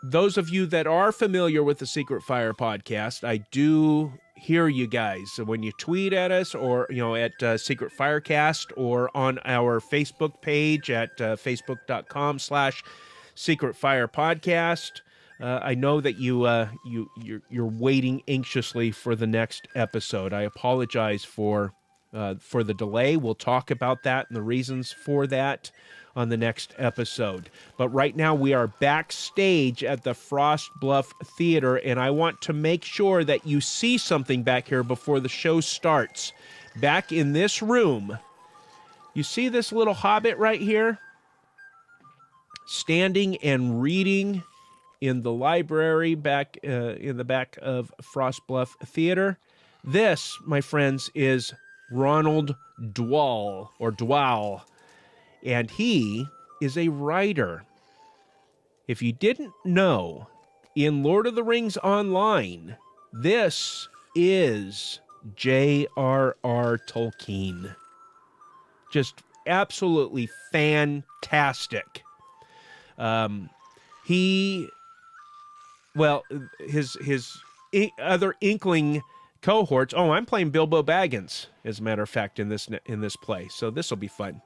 Those of you that are familiar with the Secret Fire Podcast, I do hear you guys. So when you tweet at us, or at Secret Firecast, or on our Facebook page at facebook.com/Secret Fire Podcast. I know that you're waiting anxiously for the next episode. I apologize for the delay. We'll talk about that and the reasons for that on the next episode. But right now we are backstage at the Frost Bluff Theater, and I want to make sure that you see something back here before the show starts. Back in this room, you see this little hobbit right here? Standing and reading in the library back in the back of Frost Bluff Theater. This, my friends, is Ronald Dwall, and he is a writer. If you didn't know, in Lord of the Rings Online, this is J.R.R. Tolkien. Just absolutely fantastic. His other Inkling cohorts. Oh, I'm playing Bilbo Baggins, as a matter of fact, in this play. So this will be fun.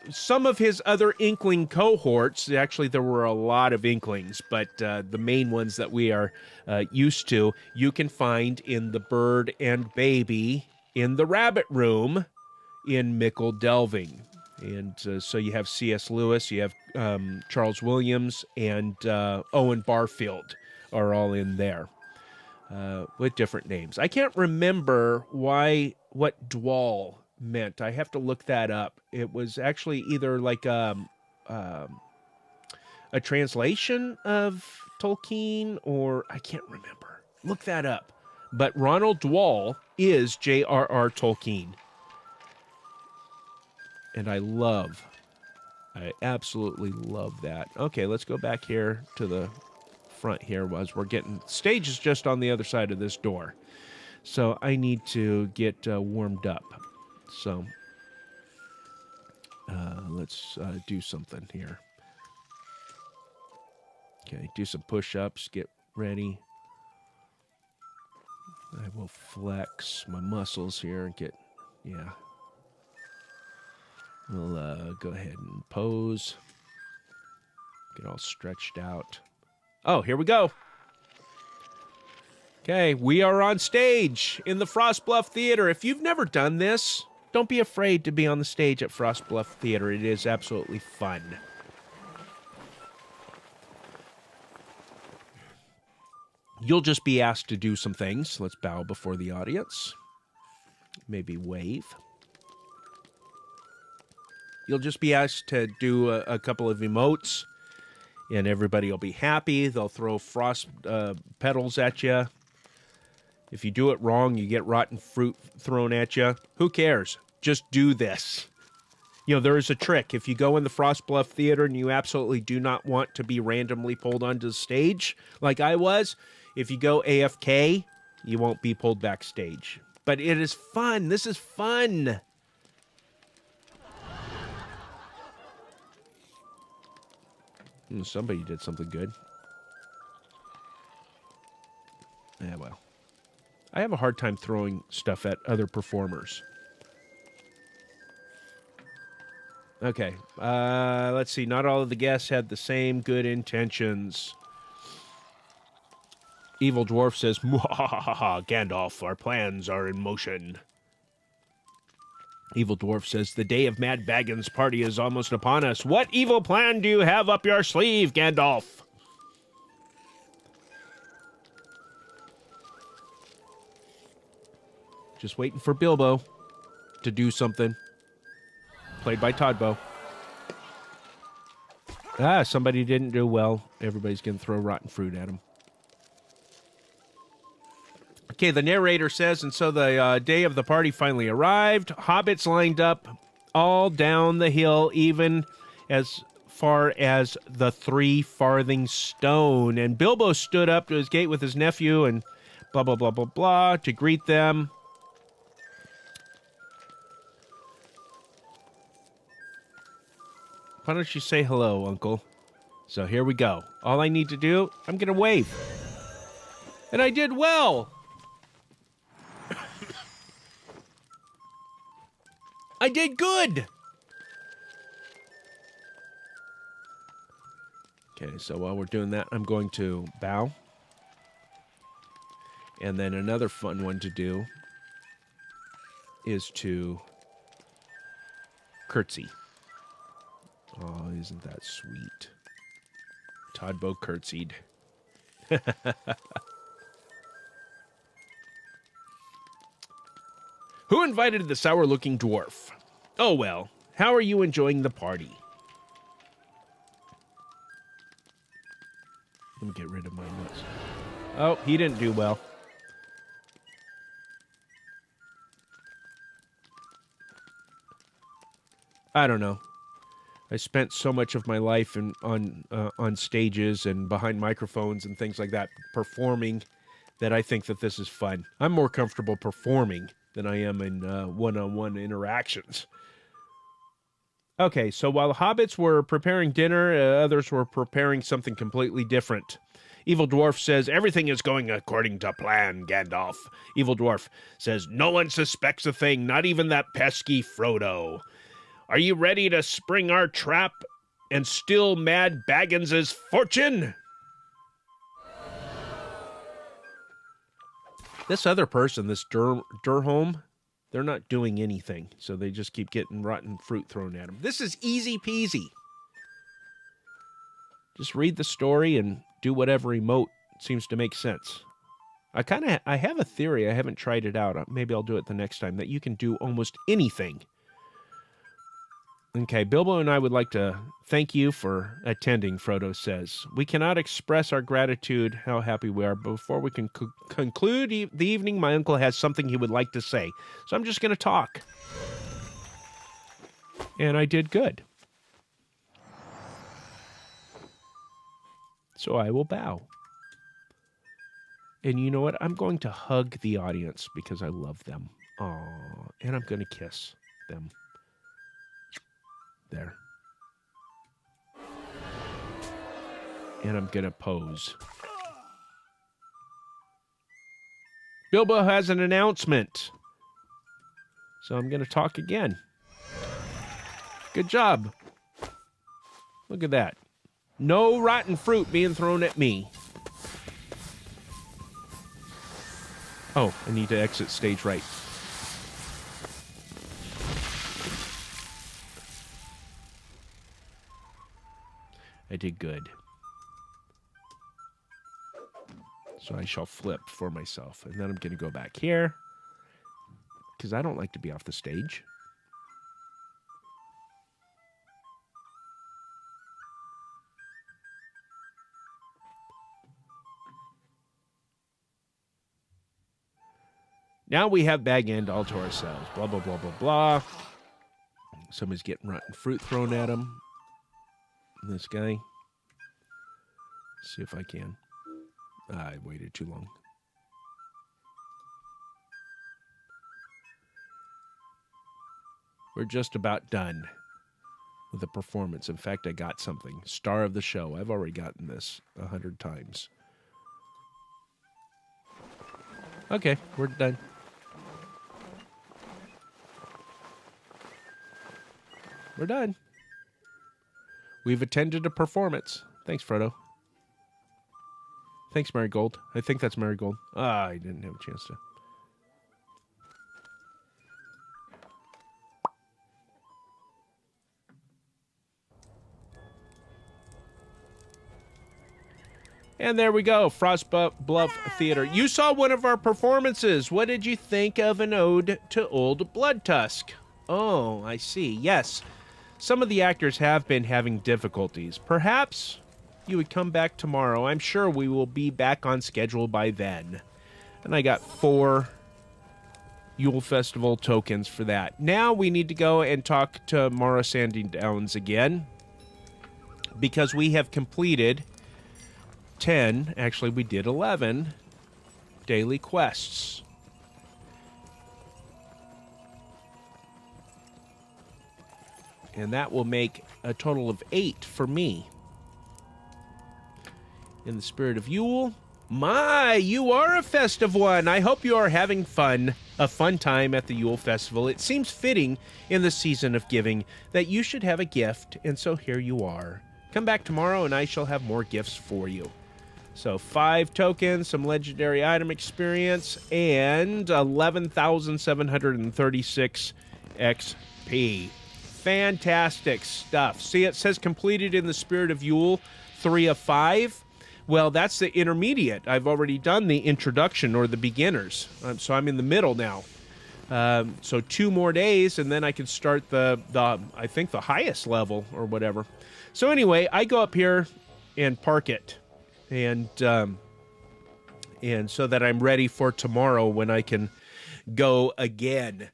Some of his other Inkling cohorts, actually there were a lot of Inklings, but the main ones that we are used to, you can find in The Bird and Baby, in the Rabbit Room, in Mickle Delving. And so you have C.S. Lewis, you have Charles Williams, and Owen Barfield are all in there with different names. I can't remember what Dwall meant. I have to look that up. It was actually either like a translation of Tolkien, or I can't remember. Look that up. But Ronald Dwall is J.R.R. Tolkien. And I absolutely love that. Okay, let's go back here to the front here. Stage is just on the other side of this door. So I need to get warmed up. So let's do something here. Okay, do some push-ups, get ready. I will flex my muscles here and we'll go ahead and pose. Get all stretched out. Oh, here we go. Okay, we are on stage in the Frost Bluff Theater. If you've never done this, don't be afraid to be on the stage at Frost Bluff Theater. It is absolutely fun. You'll just be asked to do some things. Let's bow before the audience. Maybe wave. You'll just be asked to do a couple of emotes, and everybody will be happy. They'll throw frost petals at you. If you do it wrong, you get rotten fruit thrown at you. Who cares? Just do this. There is a trick. If you go in the Frost Bluff Theater and you absolutely do not want to be randomly pulled onto the stage, like I was, if you go AFK, you won't be pulled backstage. But it is fun. This is fun. Somebody did something good. Yeah, well. I have a hard time throwing stuff at other performers. Okay. Let's see. Not all of the guests had the same good intentions. Evil Dwarf says, "Mwahaha, Gandalf, our plans are in motion." Evil Dwarf says, "The day of Mad Baggins' party is almost upon us. What evil plan do you have up your sleeve, Gandalf?" Just waiting for Bilbo to do something. Played by Toddbo. Somebody didn't do well. Everybody's going to throw rotten fruit at him. Okay, the narrator says, and so the day of the party finally arrived. Hobbits lined up all down the hill, even as far as the 3 farthing stone. And Bilbo stood up to his gate with his nephew and blah, blah, blah, blah, blah, to greet them. Why don't you say hello, Uncle? So here we go. All I need to do, I'm going to wave. And I did well. I did good. Okay, so while we're doing that, I'm going to bow. And then another fun one to do is to curtsy. Oh, isn't that sweet? Todbo curtsied. Who invited the sour-looking dwarf? Oh, well. How are you enjoying the party? Let me get rid of my notes. Oh, he didn't do well. I don't know. I spent so much of my life on stages and behind microphones and things like that, performing, that I think that this is fun. I'm more comfortable performing than I am in one-on-one interactions. Okay, so while the hobbits were preparing dinner, others were preparing something completely different. Evil Dwarf says, everything is going according to plan, Gandalf. Evil Dwarf says, no one suspects a thing, not even that pesky Frodo. Are you ready to spring our trap and steal Mad Baggins's fortune? This other person, this Durholm, they're not doing anything, so they just keep getting rotten fruit thrown at them. This is easy peasy. Just read the story and do whatever emote seems to make sense. I have a theory. I haven't tried it out. Maybe I'll do it the next time, that you can do almost anything. Okay, Bilbo and I would like to thank you for attending, Frodo says. We cannot express our gratitude, how happy we are. But before we can conclude the evening, my uncle has something he would like to say. So I'm just going to talk. And I did good. So I will bow. And you know what? I'm going to hug the audience because I love them. Aww. And I'm going to kiss them. There. And I'm going to pose. Bilbo has an announcement. So I'm going to talk again. Good job. Look at that. No rotten fruit being thrown at me. Oh, I need to exit stage right. I did good. So I shall flip for myself. And then I'm going to go back here. Because I don't like to be off the stage. Now we have Bag End all to ourselves. Blah, blah, blah, blah, blah. Somebody's getting rotten fruit thrown at him. This guy. See if I can. I waited too long. We're just about done with the performance. In fact, I got something. Star of the show. I've already gotten this 100 times. Okay, we're done. We're done. We've attended a performance. Thanks, Frodo. Thanks, Marigold. I think that's Marigold. I didn't have a chance to. And there we go, Frostbluff Theater. You saw one of our performances. What did you think of an ode to Old Bloodtusk? Oh, I see. Yes. some of the actors have been having difficulties. Perhaps you would come back tomorrow. I'm sure we will be back on schedule by then. And I got 4 Yule Festival tokens for that. Now we need to go and talk to Mara Sandy Downs again, because we have completed 10, actually we did 11 daily quests. And that will make a total of 8 for me. In the spirit of Yule, you are a festive one. I hope you are having fun, a fun time at the Yule Festival. It seems fitting in the season of giving that you should have a gift, and so here you are. Come back tomorrow and I shall have more gifts for you. So 5 tokens, some legendary item experience, and 11,736 XP. Fantastic stuff. See, it says completed in the spirit of Yule, 3 of 5. Well, that's the intermediate. I've already done the introduction or the beginners. So I'm in the middle now. So 2 more days, and then I can start the I think the highest level or whatever. So anyway, I go up here and park it, and so that I'm ready for tomorrow when I can go again.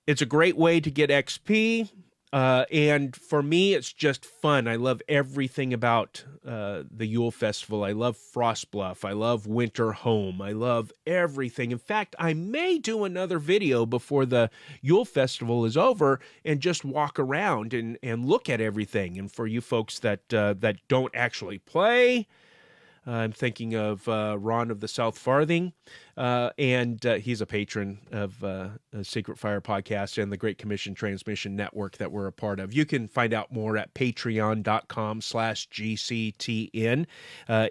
It's a great way to get XP, and for me, it's just fun. I love everything about the Yule Festival. I love Frostbluff. I love Winter Home. I love everything. In fact, I may do another video before the Yule Festival is over and just walk around and look at everything. And for you folks that don't actually play, I'm thinking of Ron of the South Farthing, and he's a patron of Secret Fire Podcast and the Great Commission Transmission Network that we're a part of. You can find out more at patreon.com/GCTN.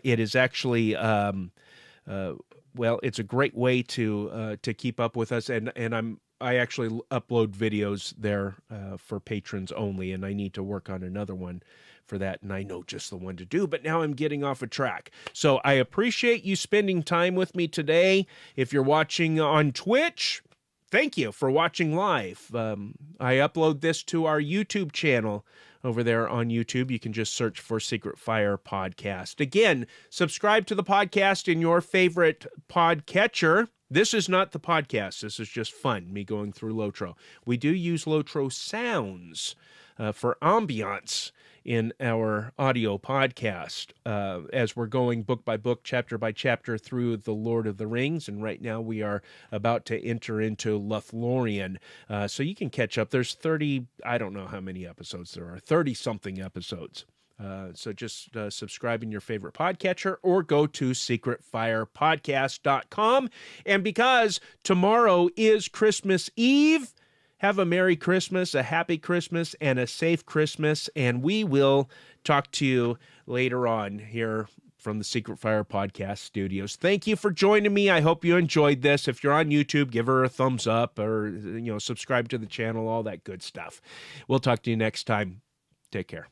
It is actually, well, it's a great way to keep up with us, and I actually upload videos there for patrons only, and I need to work on another one for that, and I know just the one to do, but now I'm getting off a track. So I appreciate you spending time with me today. If you're watching on Twitch, thank you for watching live. I upload this to our YouTube channel over there on YouTube. You can just search for Secret Fire Podcast. Again, subscribe to the podcast in your favorite podcatcher. This is not the podcast. This is just fun, me going through LOTRO. We do use LOTRO sounds for ambiance in our audio podcast as we're going book by book, chapter by chapter through The Lord of the Rings. And right now we are about to enter into Lothlorien. So you can catch up. There's 30, I don't know how many episodes there are, 30-something episodes. So just subscribe in your favorite podcatcher or go to secretfirepodcast.com. And because tomorrow is Christmas Eve, have a Merry Christmas, a Happy Christmas, and a safe Christmas. And we will talk to you later on here from the Secret Fire Podcast studios. Thank you for joining me. I hope you enjoyed this. If you're on YouTube, give her a thumbs up or, subscribe to the channel, all that good stuff. We'll talk to you next time. Take care.